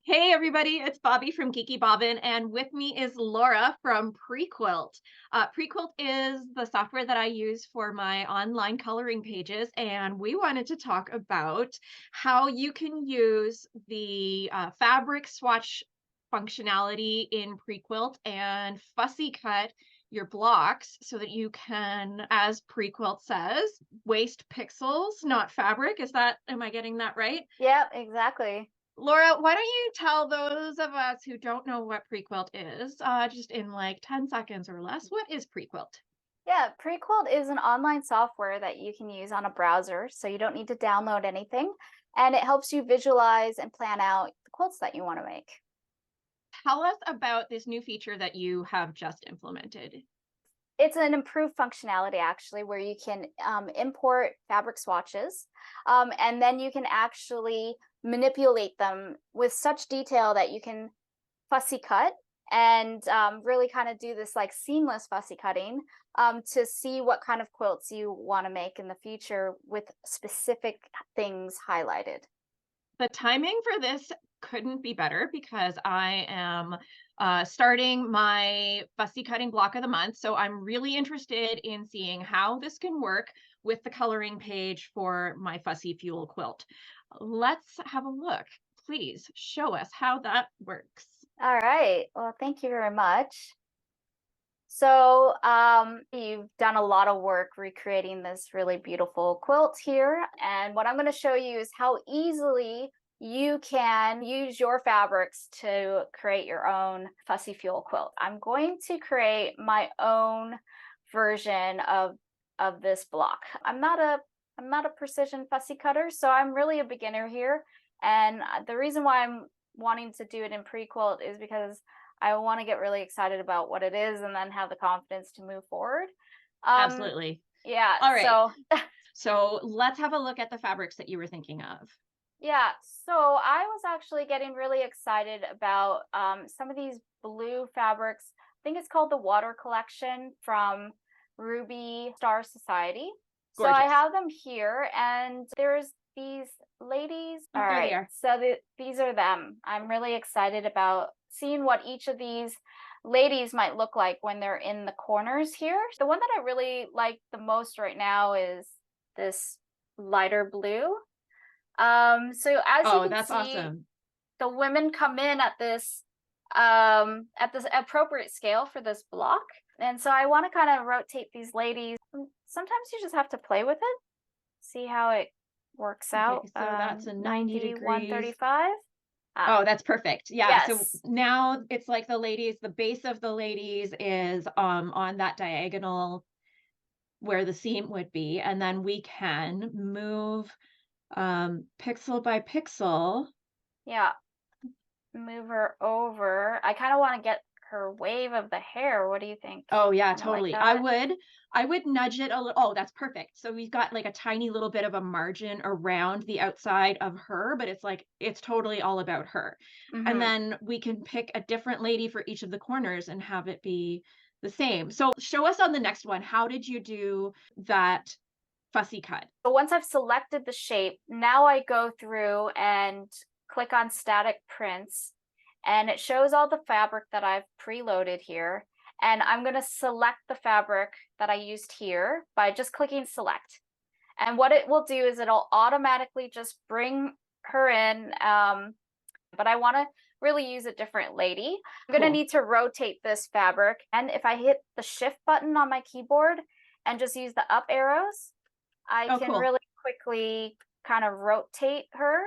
Hey everybody, it's Bobby from Geeky Bobbin, and with me is Laura from PreQuilt. PreQuilt is the software that I use for my online coloring pages, and we wanted to talk about how you can use the fabric swatch functionality in PreQuilt and fussy cut your blocks so that you can, as PreQuilt says, waste pixels, not fabric. Am I getting that right? Yep, exactly. Laura, why don't you tell those of us who don't know what PreQuilt is, just in like 10 seconds or less, what is PreQuilt? Yeah, PreQuilt is an online software that you can use on a browser, so you don't need to download anything, and it helps you visualize and plan out the quilts that you want to make. Tell us about this new feature that you have just implemented. It's an improved functionality actually, where you can import fabric swatches, and then you can actually manipulate them with such detail that you can fussy cut and really kind of do this like seamless fussy cutting to see what kind of quilts you want to make in the future with specific things highlighted. The timing for this couldn't be better because I am starting my fussy cutting block of the month. So I'm really interested in seeing how this can work with the coloring page for my Fussy Fuel quilt. Let's have a look. Please show us how that works. All right. Well, thank you very much. So, you've done a lot of work recreating this really beautiful quilt here. And what I'm going to show you is how easily you can use your fabrics to create your own Fussy Fuel quilt. I'm going to create my own version of this block. I'm not a precision fussy cutter, so I'm really a beginner here. And the reason why I'm wanting to do it in pre-quilt is because I want to get really excited about what it is and then have the confidence to move forward. Um, Absolutely. yeah, All right. so So let's have a look at the fabrics that you were thinking of. yeah, so I was actually getting really excited about some of these blue fabrics. I think it's called the Water Collection from Ruby Star Society. So I Gorgeous. have them here, and there's these ladies. Oh, All there they right, are. so these are them. I'm really excited about seeing what each of these ladies might look like when they're in the corners here. The one that I really like the most right now is this lighter blue. So as you Oh, can that's see, awesome. the women come in at this appropriate scale for this block. And so I want to kind of rotate these ladies. Sometimes you just have to play with it, see how it works Okay, out. so that's a 90 90, degrees. 135. Ah, Oh, that's perfect. Yeah. So yes. now it's like the base of the ladies is on that diagonal where the seam would be, and then we can move pixel by pixel. Yeah. Move her over. I kind of want to get her wave of the hair. What do you think? Oh yeah, Kind of like totally. that? I would nudge it a little. Oh, that's perfect. So we've got like a tiny little bit of a margin around the outside of her, but it's totally all about her. And Mm-hmm. then we can pick a different lady for each of the corners and have it be the same. So show us on the next one. How did you do that fussy cut? So once I've selected the shape, now I go through and click on static prints, and it shows all the fabric that I've preloaded here. And I'm going to select the fabric that I used here by just clicking select. And what it will do is it'll automatically just bring her in. But I want to really use a different lady. I'm going to Cool. need to rotate this fabric. And if I hit the shift button on my keyboard and just use the up arrows, I Oh, can cool. really quickly kind of rotate her.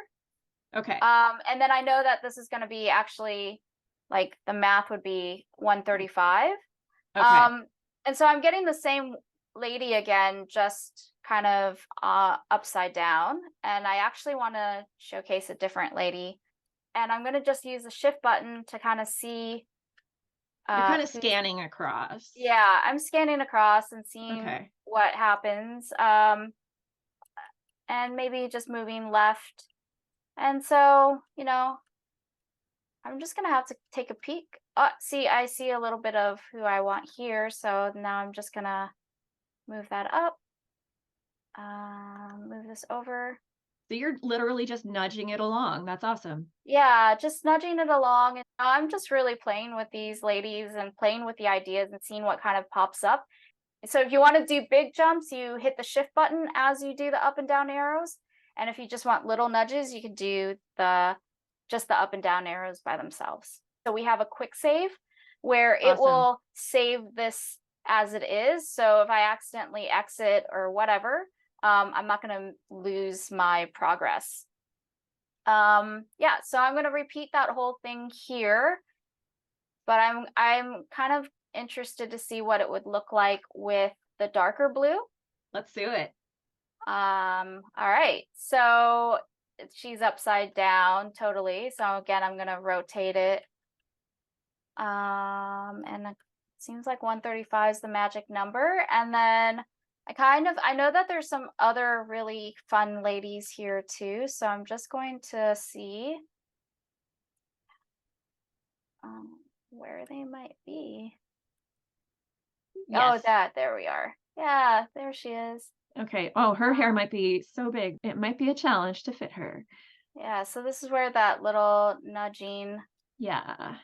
Okay. And then I know that this is going to be actually like the math would be 135. Okay. Um, and so I'm getting the same lady again, just kind of upside down. And I actually want to showcase a different lady. And I'm going to just use the shift button to kind of see You're kind of who's, scanning across. yeah, I'm scanning across and seeing Okay. what happens. And maybe just moving left. And so, I'm just gonna have to take a peek. See, I see a little bit of who I want here. So now I'm just gonna move that up, move this over. So you're literally just nudging it along. That's awesome. Yeah, just nudging it along. And I'm just really playing with these ladies and playing with the ideas and seeing what kind of pops up. So if you want to do big jumps, you hit the shift button as you do the up and down arrows. And if you just want little nudges, you can do just the up and down arrows by themselves. So we have a quick save where it Awesome. will save this as it is. So if I accidentally exit or whatever, I'm not going to lose my progress. Yeah, so I'm going to repeat that whole thing here, but I'm kind of interested to see what it would look like with the darker blue. Let's do it. All right. So she's upside down totally. So again, I'm going to rotate it. And it seems like 135 is the magic number. And then I know that there's some other really fun ladies here too. So I'm just going to see where they might be. Yes. Oh, there we are. Yeah, there she is. Okay. Oh, her hair Um, might be so big. It might be a challenge to fit her. yeah, so this is where that little nudging, Yeah.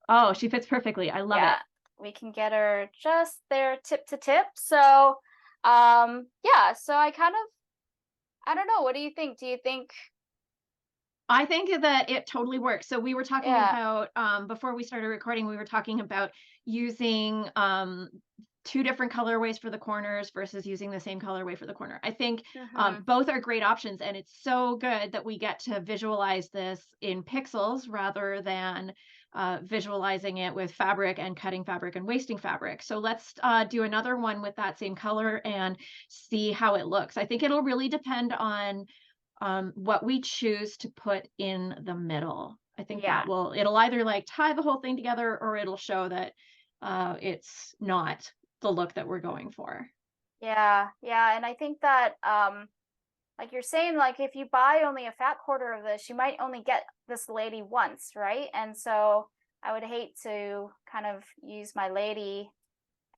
Oh, she fits perfectly. I love yeah, it. we can get her just there tip to tip. So, yeah, so I don't know, what do you think? Do you think, I think that it totally works. So we were talking yeah, about before we started recording, we were talking about using two different colorways for the corners versus using the same colorway for the corner. I think mm-hmm, both are great options, and it's so good that we get to visualize this in pixels rather than visualizing it with fabric and cutting fabric and wasting fabric. So let's do another one with that same color and see how it looks. I think it'll really depend on what we choose to put in the middle. I think yeah, it'll either like tie the whole thing together or it'll show that it's not the look that we're going for. yeah, yeah, and I think that, like you're saying, like if you buy only a fat quarter of this, you might only get this lady once, right? And so I would hate to kind of use my lady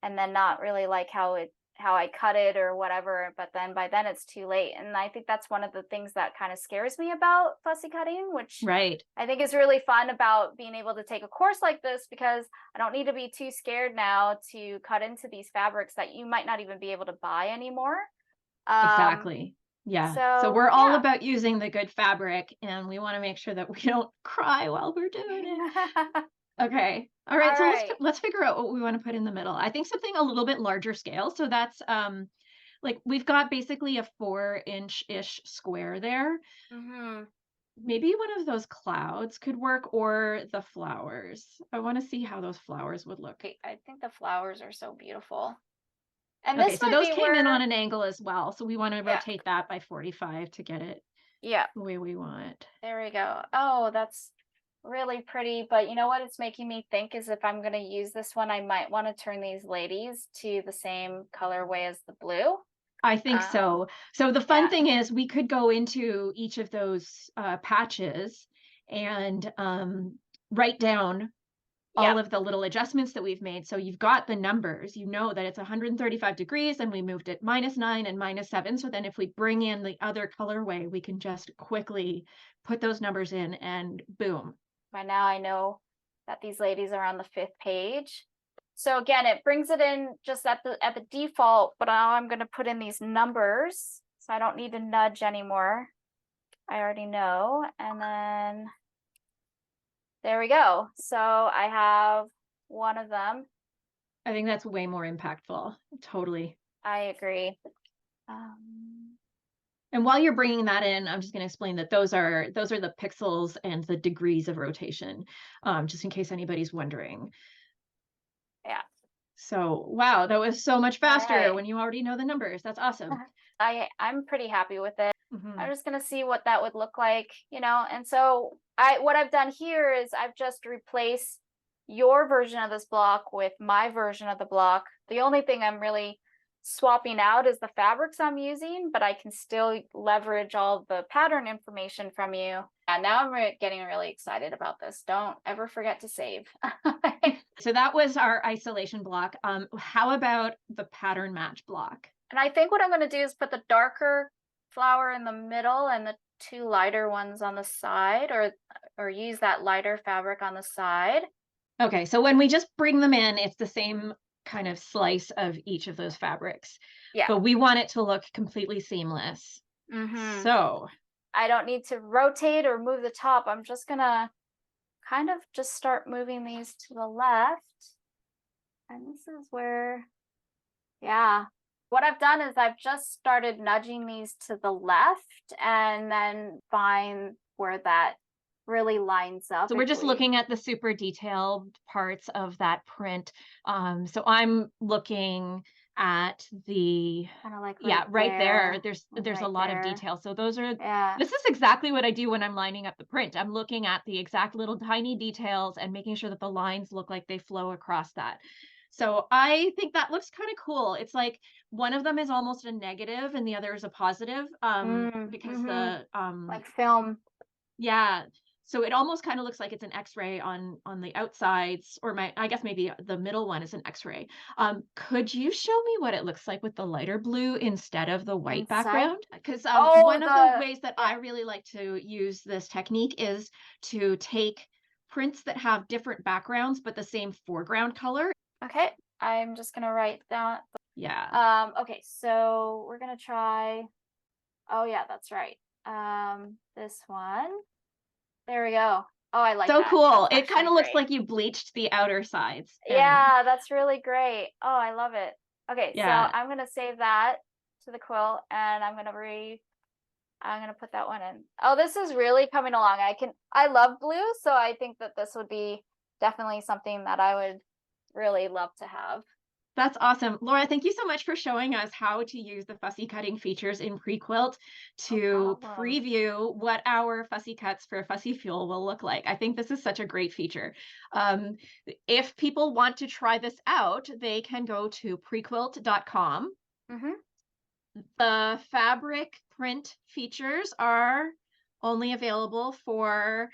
and then not really like how I cut it or whatever, but then by then it's too late. And I think that's one of the things that kind of scares me about fussy cutting, which Right. I think is really fun about being able to take a course like this, because I don't need to be too scared now to cut into these fabrics that you might not even be able to buy anymore. Um, Exactly. Yeah. So so we're all yeah. about using the good fabric and we want to make sure that we don't cry while we're doing it. Okay. All right. All So right. let's figure out what we want to put in the middle. I think something a little bit larger scale. So that's like we've got basically a 4-inch-ish square there. Mm-hmm. Maybe one of those clouds could work or the flowers. I want to see how those flowers would look. I think the flowers are so beautiful. And Okay, this so might those be came in on where, an angle as well. So we want to yeah, rotate that by 45 to get it yeah, the way we want. there we go. Oh, that's really pretty. But you know what it's making me think is if I'm going to use this one, I might want to turn these ladies to the same colorway as the blue. I think Um, so. So the fun yeah, thing is we could go into each of those patches and write down yeah, all of the little adjustments that we've made. So you've got the numbers, you know that it's 135 degrees and we moved it -9 and -7. So then if we bring in the other colorway, we can just quickly put those numbers in and boom. by now I know that these ladies are on the 5th page. So again, it brings it in just at the default, but now I'm going to put in these numbers. So I don't need to nudge anymore. I already know. And then there we go. So I have one of them. I think that's way more impactful. Totally. I agree. Um, And while you're bringing that in, I'm just going to explain that those are the pixels and the degrees of rotation, just in case anybody's wondering. yeah. So, wow, that was so much All faster right. when you already know the numbers. That's awesome. I'm pretty happy with it. I'm Mhm. just gonna see what that would look like, you know. And so what I've done here is I've just replaced your version of this block with my version of the block. The only thing I'm really swapping out is the fabrics I'm using, but I can still leverage all the pattern information from you. And now I'm getting really excited about this. Don't ever forget to save. So that was our isolation block. How about the pattern match block? And I think what I'm going to do is put the darker flower in the middle and the two lighter ones on the side, or use that lighter fabric on the side. Okay, so when we just bring them in, it's the same kind of slice of each of those fabrics, Yeah. but we want it to look completely seamless. Mm-hmm. So, I don't need to rotate or move the top. I'm just gonna kind of just start moving these to the left. And this is where, yeah. What I've done is I've just started nudging these to the left and then find where that really lines up so we're if just we looking at the super detailed parts of that print. So I'm looking at the, kind of like yeah, right right there. there and There's a right lot of there. detail. So those are, Yeah. this is exactly what I do when I'm lining up the print. I'm looking at the exact little tiny details and making sure that the lines look like they flow across that. So I think that looks kind of cool. It's like one of them is almost a negative and the other is a positive, because Mm-hmm. the Like film. yeah. So it almost kind of looks like it's an X-ray on the outsides, or I guess maybe the middle one is an X-ray. Could you show me what it looks like with the lighter blue instead of the white Inside. background? Because Oh, one of the the ways that yeah. I really like to use this technique is to take prints that have different backgrounds but the same foreground color. Okay. I'm just gonna write down. Yeah. Okay, so we're gonna try. Oh yeah, that's right. This one. There we go. Oh, I like So that. That's cool. It kind actually of looks great. like you bleached the outer sides. And Yeah, that's really great. Oh, I love it. Okay, so yeah, I'm gonna save that to the quilt and I'm gonna put that one in. Oh, this is really coming along. I love blue, so I think that this would be definitely something that I would really love to have. that's awesome. Laura, thank you so much for showing us how to use the fussy cutting features in PreQuilt No to problem. preview what our fussy cuts for Fussy Fuel will look like. I think this is such a great feature. Um, if people want to try this out, they can go to prequilt.com. Mm-hmm. The fabric print features are only available for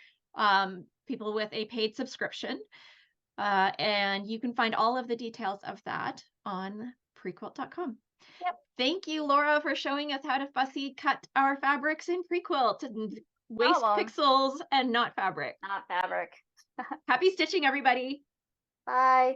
people with a paid subscription. And you can find all of the details of that on prequilt.com. Yep. Thank you, Laura, for showing us how to fussy cut our fabrics in PreQuilt and waste Problem. pixels and not fabric. Not fabric. Happy stitching, everybody. Bye.